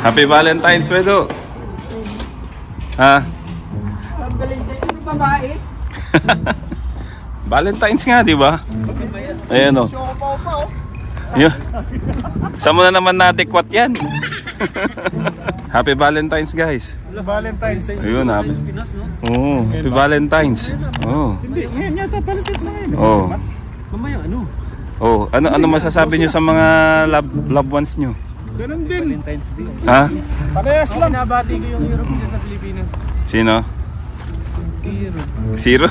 Happy Valentine's, Pedro. Ha? Valentine's nga, di ba? Ayan o. Saan mo na naman natikwat yan? Happy Valentine's, guys. Valentine's Day. Ayun, happy. Oo, happy Valentine's. Oo. Hindi, ngayon yata Valentine's na ngayon. Oo. Mamaya ano? Oo, ano masasabi nyo sa mga loved ones nyo? Ganun din. Valentine's Day. Ha? Parehas lang. Nabati ko yung Europe dyan sa Pilipinas. Sino? Zero. Zero?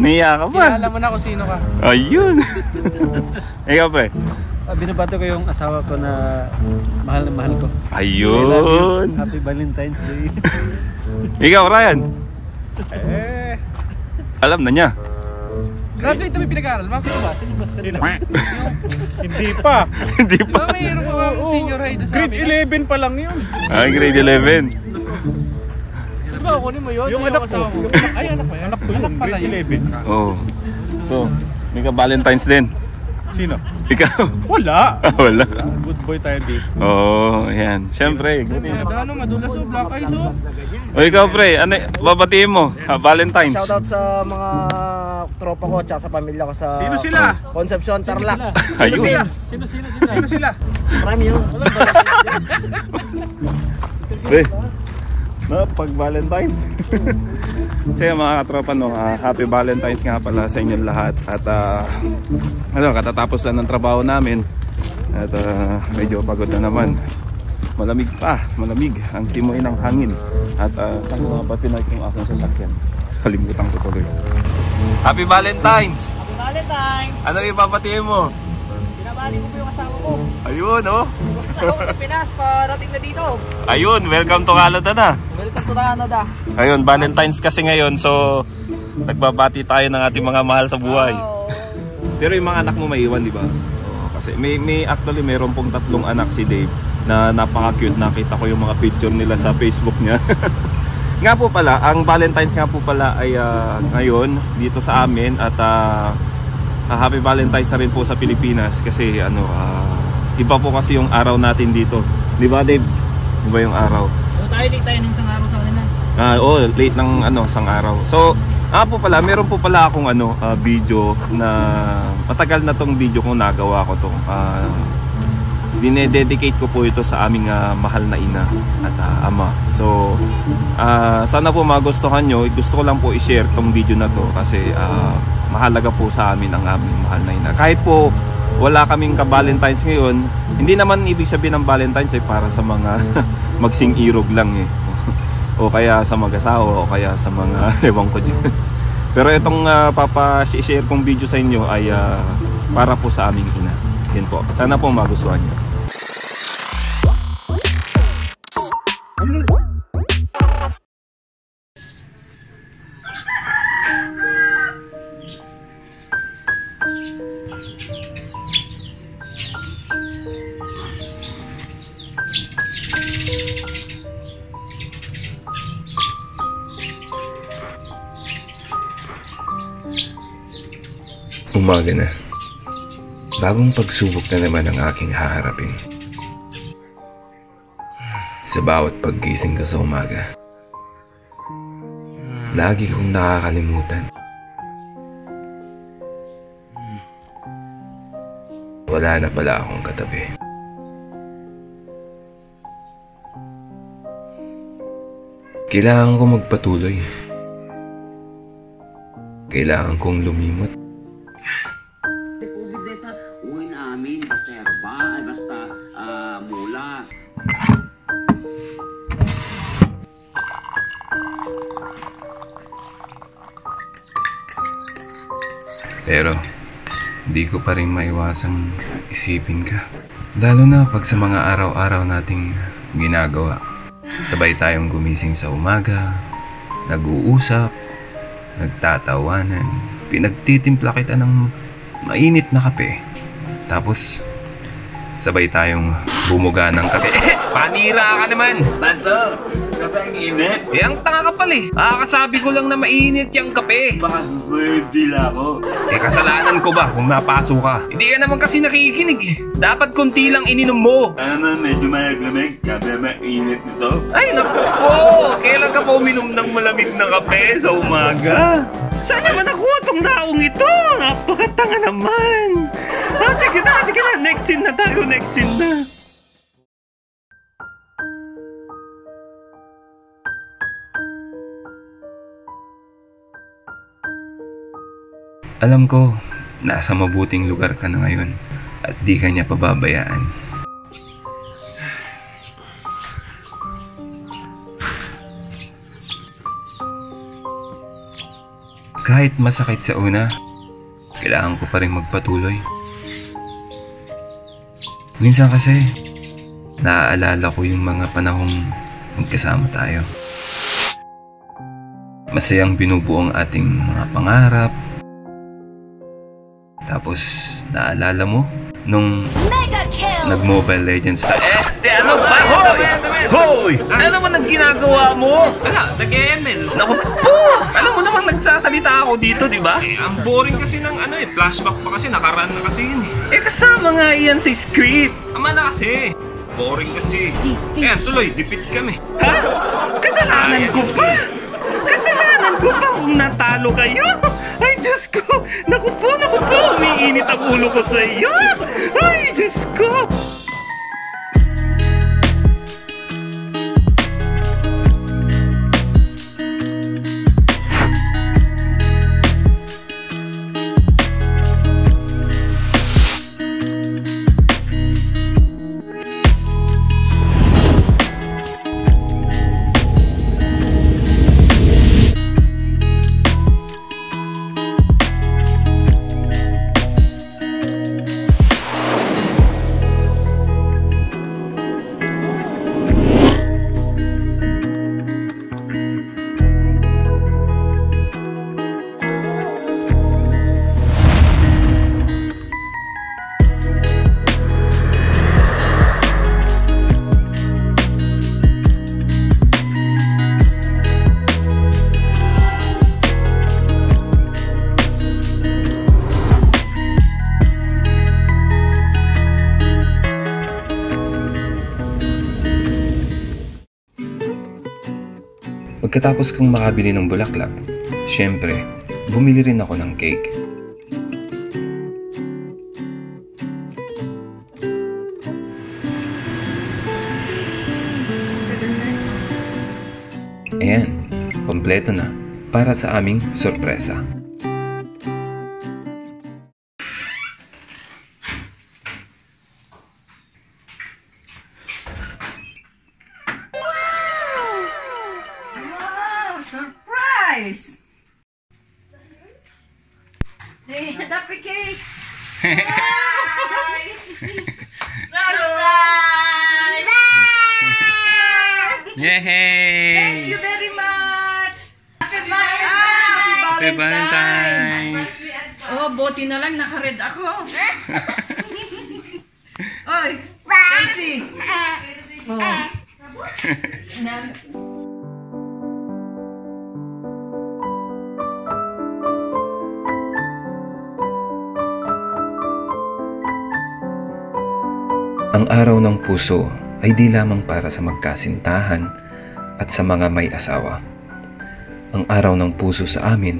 Niya ka pa. Kilala mo na kung sino ka. Ayun. Ikaw pre? Binabati ko yung asawa ko na mahal na mahal ko. Ayun. Happy Valentine's Day. Ikaw Ryan? Alam na niya. Graduate na may pinag-aaral. Sino ba? Sino ba? Hindi pa. Hindi pa. Diba mayroon ko senior high doon sa amin? Grade 11 pa lang yun. Ay, grade 11. Diba kunin mo yun? Yung anak ko. Ay, anak mo yan? Anak ko yun. Grade 11. Oo. So, may ka Valentine's din. Sino? Ikaw? Wala. Wala. Good boy tayo dito. Oo, yan. Siyempre. Ano, madulas o, black eyes o. O ikaw pre, ano, babatiin mo? Valentine's. Shoutout sa mga tropa ko at sa pamilya ko sa Sino sila? Concepcion, Tarlac. Ayun. Sino sila? Marami yun. Pre, no, pag Valentine's. Kasi mga katropa, no, happy Valentine's nga pala sa inyong lahat. At katatapos lang ng trabaho namin. At medyo pagod na naman. Malamig pa, malamig ang simoy ng hangin. At saan ko nga ba pinag yung aking sasakyan? Kalimutan ko tuloy. Happy Valentine's! Happy Valentine's! Ano ipapatiin mo? Binabali ko po yung asawa ko. Ayun, oh! Gusto ko sa Pinas, parating na dito. Ayun, welcome to Canada na. Welcome to Canada. Ayun, Valentine's kasi ngayon, so nagbabati tayo ng ating mga mahal sa buhay. Pero yung mga anak mo may iwan, di ba? Kasi actually mayroon pong 3 anak si Dave na napaka-cute. Nakita ko yung mga picture nila sa Facebook niya. Nga po pala, ang Valentine's nga po pala ay ngayon dito sa amin. At happy Valentine's na rin po sa Pilipinas. Kasi iba po kasi yung araw natin dito. Di ba Dave? Iba yung araw. Late tayo ng isang araw sa kanila. Late ng isang araw. So po pala, meron po pala akong video na matagal na tong video kung nagawa ko to. Dinededicate ko po ito sa aming mahal na ina at ama. So sana po magustuhan nyo. Gusto ko lang po i-share tong video na to kasi mahalaga po sa amin ang aming mahal na ina. Kahit po wala kaming ka-Valentine's ngayon, hindi naman ibig sabihin ng Valentine's ay para sa mga magsing irog lang eh. O kaya sa mag-asawa o kaya sa mga ewan ko dyan. Pero itong papa-share kong video sa inyo ay para po sa aming ina. Yan po. Sana po magustuhan nyo. Umaga na. Bagong pagsubok na naman ang aking haharapin. Sa bawat paggising ko sa umaga, lagi kong nakakalimutan. Wala na pala akong katabi. Kailangan kong magpatuloy. Kailangan kong lumimot. Uwi namin, basta herbal, basta mula. Pero hindi ko pa rin maiwasang isipin ka. Lalo na pag sa mga araw-araw nating ginagawa. Sabay tayong gumising sa umaga, nag-uusap, nagtatawanan, pinagtitimpla kita ng mainit na kape. Tapos sabay tayong bumuga ng kape. Panira ka naman! Banso! Kape ang init? Eh, ang tanga ka pala eh. Kasabi ko lang na mainit yung kape. Baka sila ako. Eh, kasalanan ko ba kung napasok ka? Hindi ka naman kasi nakikinig eh. Dapat konti lang ininom mo. Ano, medyo mayag-lamig. Kape mainit nito? Ay, naku po. Kailan ka pa uminom ng malamig na kape sa umaga? Saan naman nakuha tong taong ito? Napakatanga naman. Sige na. Next scene na tayo. Next scene na. Alam ko, nasa mabuting lugar ka na ngayon at di ka niya pababayaan. Kahit masakit sa una, kailangan ko pa rin magpatuloy. Minsan kasi, naaalala ko yung mga panahong magkasama tayo. Masayang binubuo ang ating mga pangarap. Tapos, naalala mo nung nag-Mobile Legends na ano ba? Hoy! Ano naman ang ginagawa mo? Nag-ML. Naku po! Alam mo naman nagsasalita ako dito, di ba? Ang boring kasi ng flashback pa kasi, nakaraan na kasi yun eh. Kasama nga yan sa script. Ama na kasi. Boring kasi. Tuloy, dipit kami. Ha? Kasalanan ko pa? Kasalanan ko pa kung natalo kayo? Ay, Diyos ko! Naku po! Umiinit ang ulo ko sa iyo! Ay, Diyos ko! Pagkatapos kong makabili ng bulaklak, syempre, bumili rin ako ng cake. Ayan, kompleto na para sa aming sorpresa. Surprise! Hey, happy cake! Surprise! Surprise! Yay! Thank you very much! Happy Valentine's! Oh, buti na lang naka-red ako. Oy, Casey! Oh. Ang araw ng puso ay di lamang para sa magkasintahan at sa mga may asawa. Ang araw ng puso sa amin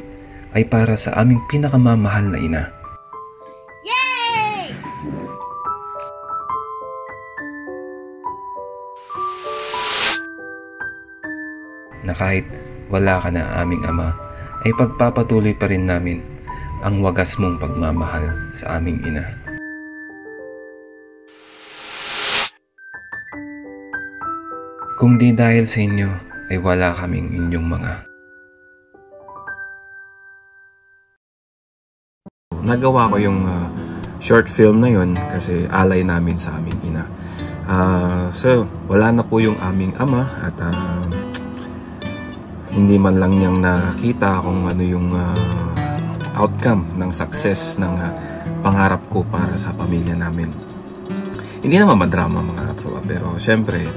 ay para sa aming pinakamamahal na ina. Yay! Na kahit wala ka na aming ama, ay pagpapatuloy pa rin namin ang wagas mong pagmamahal sa aming ina. Kung di dahil sa inyo, ay wala kaming inyong mga. Nagawa ko yung short film na yun kasi alay namin sa aming ina. So, wala na po yung aming ama at hindi man lang niyang nakita kung ano yung outcome ng success ng pangarap ko para sa pamilya namin. Hindi naman madrama mga katropa, pero syempre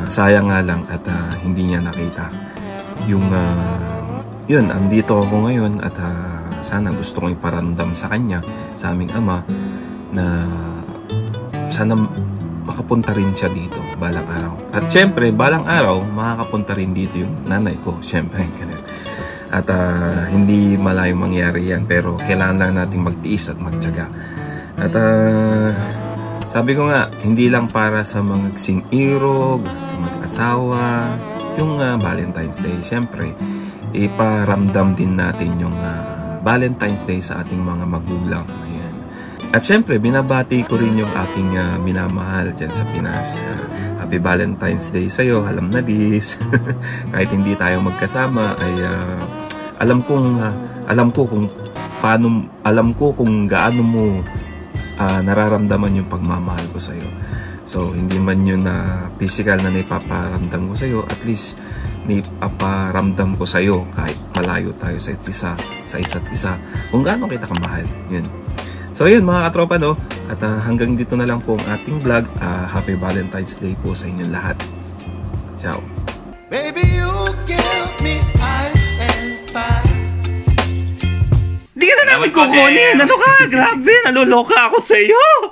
Sayang nga lang at hindi niya nakita. Yung yun, andito ako ngayon at sana gusto kong iparamdam sa kanya, sa aming ama, na sana makapunta rin siya dito balang araw. At syempre, balang araw, makakapunta rin dito yung nanay ko. Syempre, ganun. At hindi malayong mangyari yan, pero kailangan lang nating magtiis at magtiyaga. At sabi ko nga, hindi lang para sa mga sing-irog, sa mag-asawa, yung Valentine's Day. Syempre, iparamdam din natin yung Valentine's Day sa ating mga magulang. Ayan. At syempre, binabati ko rin yung aking minamahal dyan sa Pinas. Happy Valentine's Day sa'yo, alam na dis. Kahit hindi tayo magkasama, ay alam ko kung gaano mo nararamdaman yung pagmamahal ko sa'yo. So, hindi man yun na physical na naipaparamdam ko sa'yo, at least naipaparamdam ko sa'yo kahit malayo tayo sa isa't isa, kung gaano kita kamahal. Yun. So, yun mga katropa, no? At hanggang dito na lang po ang ating vlog. Happy Valentine's Day po sa inyong lahat. Ciao. Baby, you give me ice and fire. Di ka na namin kukunin. Ano ka? Grabe, naluloka ako sa'yo.